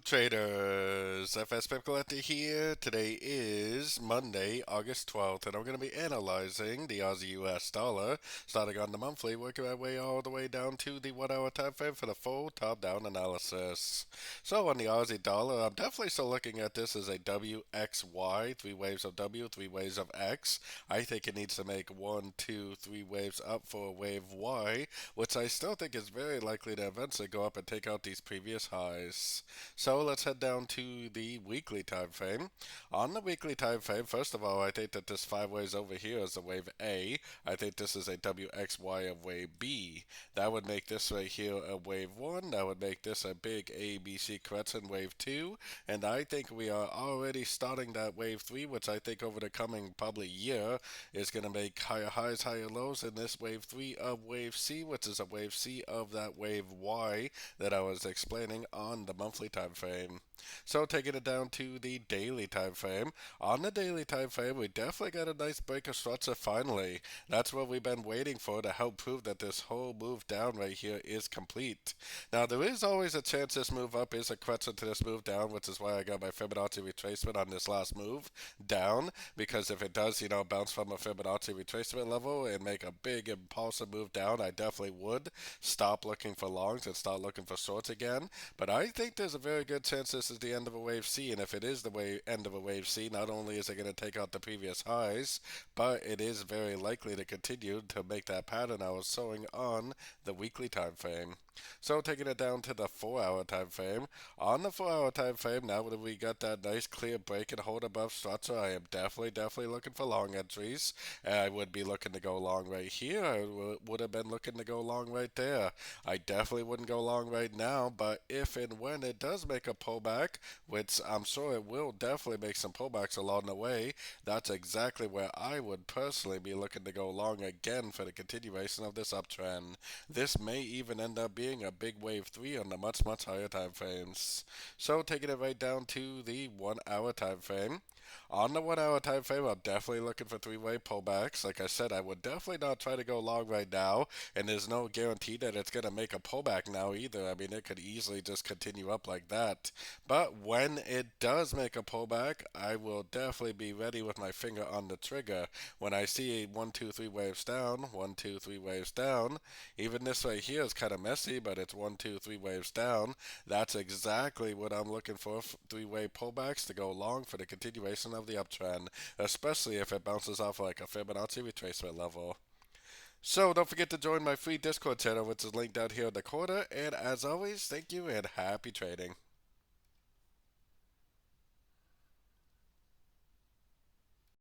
Traders, FX Pip Collector here. Today is Monday, August 12th, and I'm going to be analyzing the Aussie US dollar, starting on the monthly, working my way all the way down to the 1 hour time frame for the full top-down analysis. So on the Aussie dollar, I'm definitely still looking at this as a WXY, three waves of W, three waves of X. I think it needs to make one, two, three waves up for a wave Y, which I still think is very likely to eventually go up and take out these previous highs. So let's head down to the weekly time frame. On the weekly time frame, first of all, I think that this five waves over here is a wave A. I think this is a WXY of wave B. That would make this right here a wave 1. That would make this a big ABC correction wave 2. And I think we are already starting that wave 3, which I think over the coming probably year is going to make higher highs, higher lows in this wave 3 of wave C, which is a wave C of that wave Y that I was explaining on the monthly time frame. So taking it down to the daily time frame. On the daily time frame, we definitely got a nice break of structure finally. That's what we've been waiting for to help prove that this whole move down right here is complete. Now there is always a chance this move up is a correction to this move down, which is why I got my Fibonacci retracement on this last move down, because if it does, bounce from a Fibonacci retracement level and make a big impulsive move down, I definitely would stop looking for longs and start looking for shorts again. But I think there's a very good chance this is the end of a wave C, and if it is the end of a wave C, not only is it going to take out the previous highs, but it is very likely to continue to make that pattern I was showing on the weekly time frame. So taking it down to the 4 hour time frame. On the 4 hour time frame, now that we got that nice clear break and hold above structure, I am definitely looking for long entries. I would be looking to go long right here. I would have been looking to go long right there. I definitely wouldn't go long right now, but if and when it does make a pullback, which I'm sure it will definitely make some pullbacks along the way, that's exactly where I would personally be looking to go long again for the continuation of this uptrend. This may even end up being a big wave 3 on the much higher time frames. So taking it right down to the 1 hour time frame. On the 1 hour time frame, I'm definitely looking for three-way pullbacks. Like I said, I would definitely not try to go long right now, and there's no guarantee that it's going to make a pullback now either. I mean, it could easily just continue up like that. But when it does make a pullback, I will definitely be ready with my finger on the trigger. When I see 1, 2, 3 waves down, 1, 2, 3 waves down, even this right here is kind of messy, but it's 1, 2, 3 waves down. That's exactly what I'm looking for, three-way pullbacks to go long for the continuation of the uptrend, especially if it bounces off like a Fibonacci retracement level. So don't forget to join my free Discord channel, which is linked down here in the corner. And as always, thank you and happy trading.